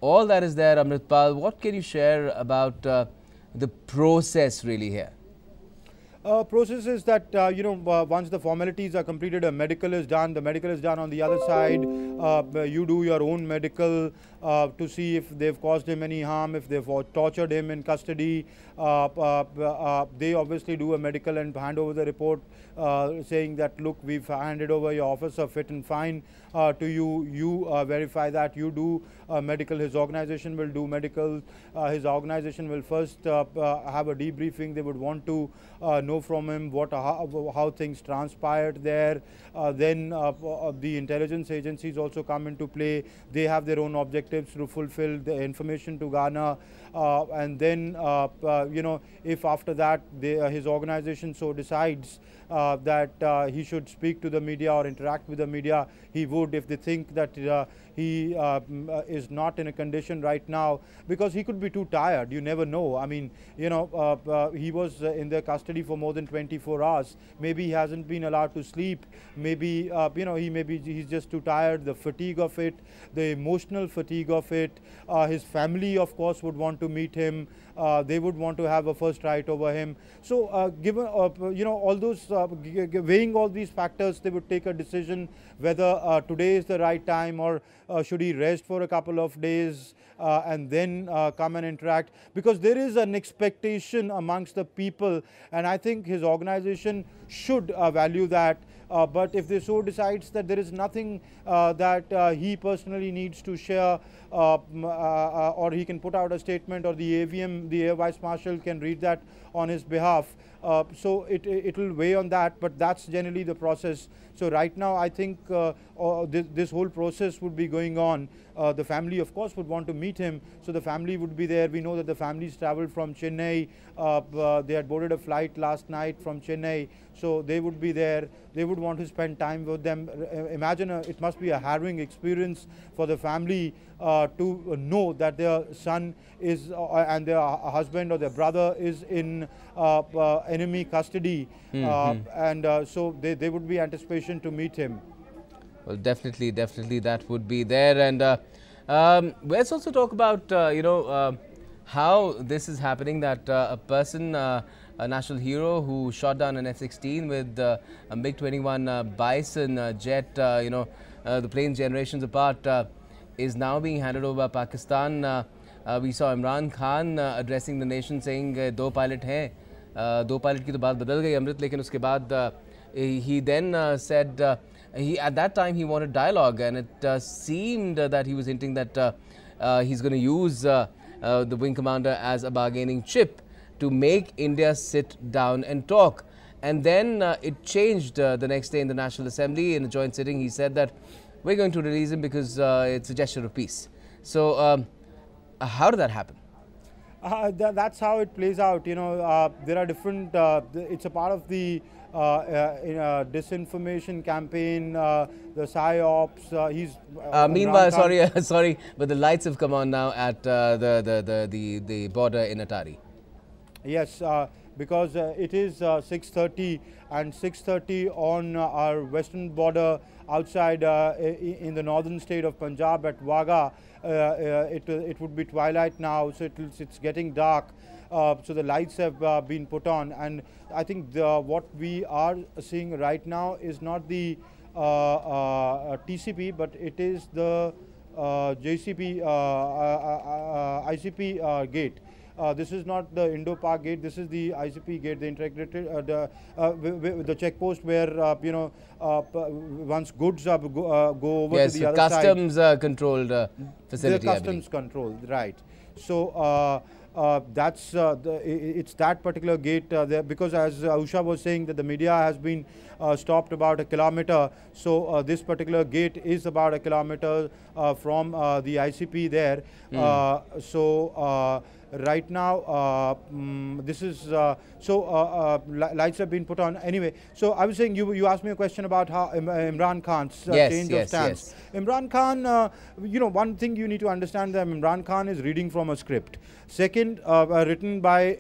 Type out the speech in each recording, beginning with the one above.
all that is there, Amritpal. What can you share about the process really here? Process is that, once the formalities are completed, a medical is done. The medical is done on the other side. You do your own medical to see if they've caused him any harm, if they've tortured him in custody. They obviously do a medical and hand over the report saying that, look, we've handed over your officer fit and fine to you. You verify that. You do medical. His organization will do medical. His organization will first have a debriefing. They would want to know from him how things transpired there. Then the intelligence agencies also come into play. They have their own objectives to fulfill, the information to garner, and then if after that his organization so decides that he should speak to the media or interact with the media, he would, if they think that he is not in a condition right now, because he could be too tired. You never know. I mean, he was in their custody for more than 24 hours. Maybe he hasn't been allowed to sleep. Maybe he's just too tired. The fatigue of it, the emotional fatigue of it. His family, of course, would want to meet him. They would want to have a first right over him. So given all those weighing all these factors, they would take a decision whether today is the right time, or should he rest for a couple of days and then come and interact, because there is an expectation amongst the people, and I think his organization should value that. But if they so decides that there is nothing that he personally needs to share, or he can put out a statement, or the AVM, the Air Vice Marshal, can read that on his behalf. So it will weigh on that, but that's generally the process. So right now, I think this whole process would be going on. The family, of course, would want to meet him, so the family would be there. We know that the families traveled from Chennai. They had boarded a flight last night from Chennai, so they would be there. They would want to spend time with them. Imagine it must be a harrowing experience for the family to know that their son is and their husband or their brother is in enemy custody, and so they would be anticipation to meet him. Well, definitely that would be there. And let's also talk about how this is happening, that a person, a national hero who shot down an F-16 with a MiG-21 Bison jet, the planes generations apart, is now being handed over by Pakistan. We saw Imran Khan addressing the nation saying, "दो pilot हैं, दो pilot की तो बात बदल गई अमृत," लेकिन उसके बाद he then said at that time he wanted dialogue, and it seemed that he was hinting that he's going to use the wing commander as a bargaining chip to make India sit down and talk. And then it changed the next day in the National Assembly in a joint sitting. He said that we're going to release him because it's a gesture of peace. So how did that happen? That's how it plays out. There are different, it's a part of the disinformation campaign, the psyops. Meanwhile, sorry, but the lights have come on now at the border in Atari. Yes, because it is 6:30, and 6:30 on our western border outside in the northern state of Punjab at Wagah. It would be twilight now, so it's getting dark. So the lights have been put on, and I think what we are seeing right now is not the TCP, but it is the JCP ICP gate. This is not the Indo-Pak gate. This is the ICP gate, the integrated, the checkpost where once goods go over to the other side. Yes, customs controlled facility. The customs controlled, right? So that's it's that particular gate there, because as Usha was saying that the media has been stopped about 1 kilometer. So this particular gate is about 1 kilometer from the ICP there. So right now this is lights have been put on anyway. So I was saying, you asked me a question about how Imran Khan's change of stance. Imran Khan, one thing you need to understand, that Imran Khan is reading from a script. Second, written by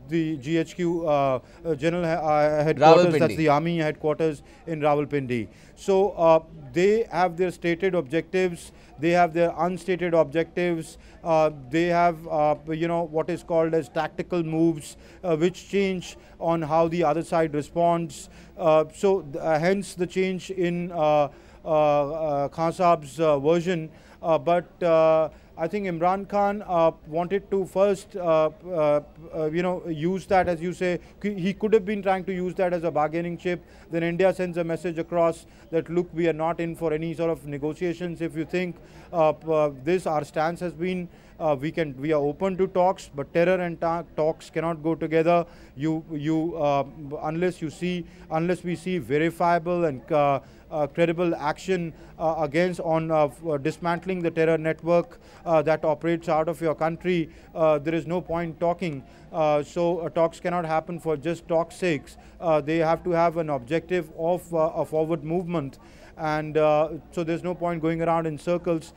the GHQ general headquarters, that's the army headquarters in Rawalpindi. So they have their stated objectives. They have their unstated objectives. They have, what is called as tactical moves, which change on how the other side responds. Hence the change in Khan Saab's version. But I think Imran Khan wanted to first, use that, as you say. He could have been trying to use that as a bargaining chip. Then India sends a message across that, look, we are not in for any sort of negotiations. If you think this, our stance has been, we are open to talks, but terror and talks cannot go together. Unless we see verifiable and credible action against dismantling the terror network that operates out of your country, there is no point talking. Talks cannot happen for just talk's sakes. They have to have an objective of a forward movement. And so there's no point going around in circles.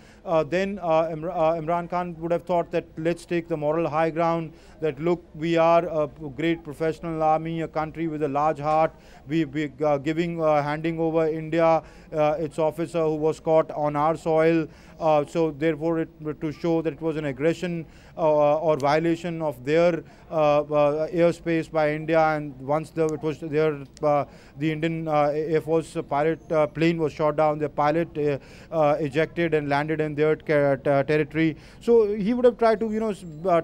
Then Imran Khan would have thought that let's take the moral high ground, that look, we are a great professional army, a country with a large heart. We handing over India, its officer who was caught on our soil. So therefore, to show that it was an aggression or violation of their airspace by India, and once it was there, the Indian Air Force pilot plane was shot down. The pilot ejected and landed in their territory. So he would have tried to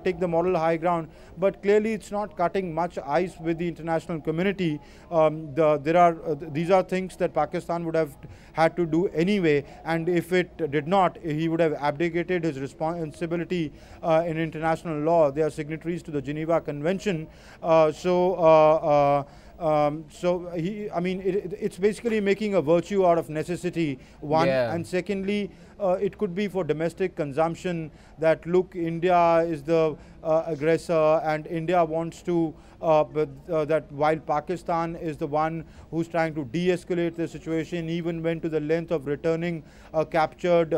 take the moral high ground, but clearly it's not cutting much ice with the international community. These are things that Pakistan would have had to do anyway, and if it did not, he would have abdicated his responsibility in international law. They are signatories to the Geneva Convention. It's basically making a virtue out of necessity, one. Yeah. And secondly, it could be for domestic consumption, that look, India is the aggressor, and India wants to, that while Pakistan is the one who's trying to de-escalate the situation, even went to the length of returning a captured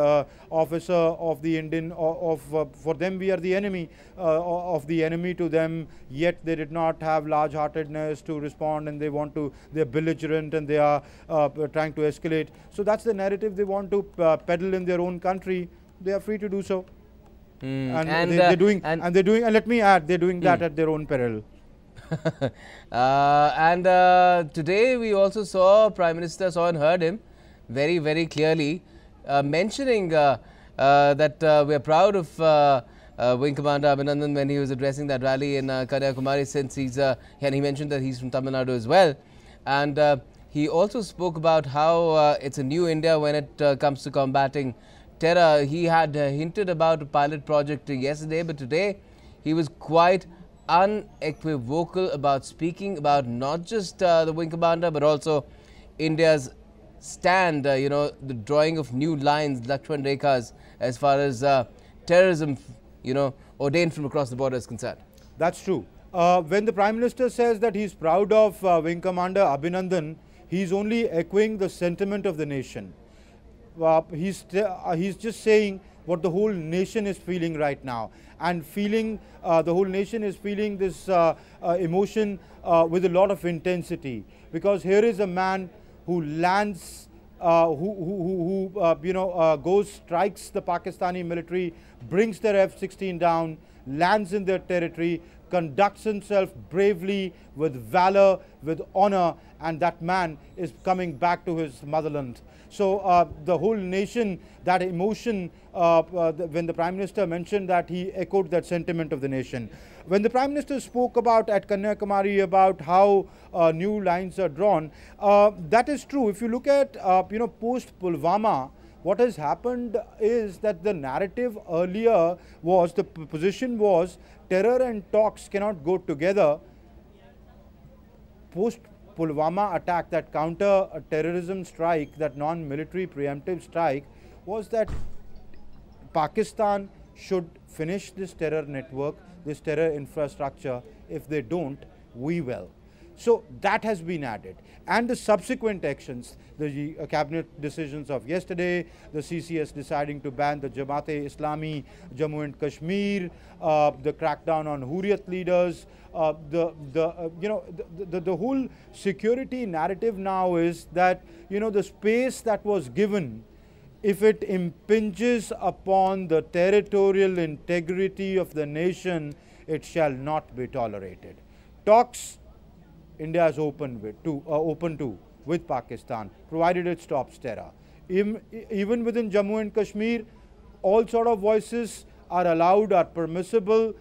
officer of the Indian, for them we are the enemy, of the enemy to them, yet they did not have large-heartedness to respond, and they're belligerent, and they are trying to escalate. So that's the narrative they want to peddle in their own country. They are free to do so. And let me add, they're doing that at their own peril. Today we also saw Prime Minister saw and heard him very, very clearly mentioning that we are proud of Wing Commander Abhinandan when he was addressing that rally in Kanyakumari, since and he mentioned that he's from Tamil Nadu as well. And he also spoke about how it's a new India when it comes to combating terror. He had hinted about a pilot project yesterday, but today he was quite unequivocal about speaking about not just the Wing Commander, but also India's stand, the drawing of new lines, Lakshman Rekhas, as far as terrorism, ordained from across the border is concerned. That's true. When the Prime Minister says that he's proud of Wing Commander Abhinandan, he's only echoing the sentiment of the nation. He's just saying what the whole nation is feeling right now, and the whole nation is feeling this emotion with a lot of intensity, because here is a man who lands, goes, strikes the Pakistani military, brings their F-16 down, lands in their territory, conducts himself bravely, with valor, with honor, and that man is coming back to his motherland. So the whole nation, that emotion, when the Prime Minister mentioned that, he echoed that sentiment of the nation. When the Prime Minister spoke about at Kanyakumari about how new lines are drawn, that is true. If you look at post Pulwama, what has happened is that the narrative earlier was, the position was, terror and talks cannot go together. Post Pulwama attack, that counter-terrorism strike, that non-military preemptive strike, was that Pakistan should finish this terror network, this terror infrastructure. If they don't, we will. So that has been added. And the subsequent actions, the cabinet decisions of yesterday, the CCS deciding to ban the Jamaat-e-Islami, Jammu and Kashmir, the crackdown on Hurriyat leaders, the whole security narrative now is that, the space that was given if it impinges upon the territorial integrity of the nation, it shall not be tolerated. Talks India is open to with Pakistan, provided it stops terror. Even within Jammu and Kashmir, all sort of voices are allowed, are permissible,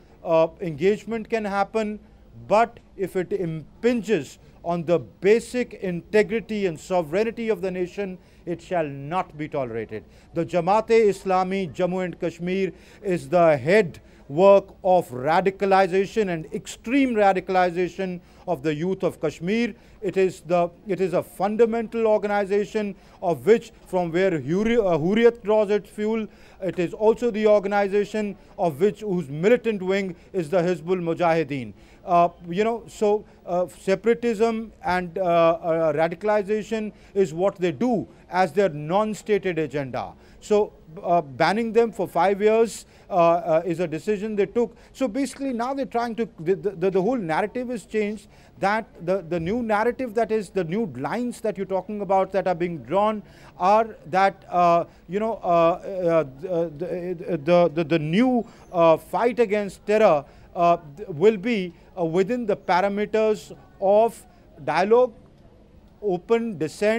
engagement can happen, but if it impinges on the basic integrity and sovereignty of the nation, it shall not be tolerated. The Jamaat-e-Islami Jammu and Kashmir is the head work of radicalization and extreme radicalization of the youth of Kashmir. It is a fundamental organization of which, from where Hurriyat draws its fuel, it is also the organization of which whose militant wing is the Hizbul Mujahideen. Separatism and radicalization is what they do as their non-stated agenda. So banning them for 5 years is a decision they took. So basically now they're trying to, the whole narrative is changed, that the new narrative, that is the new lines that you're talking about that are being drawn, are that the new fight against terror will be within the parameters of dialogue, open dissent,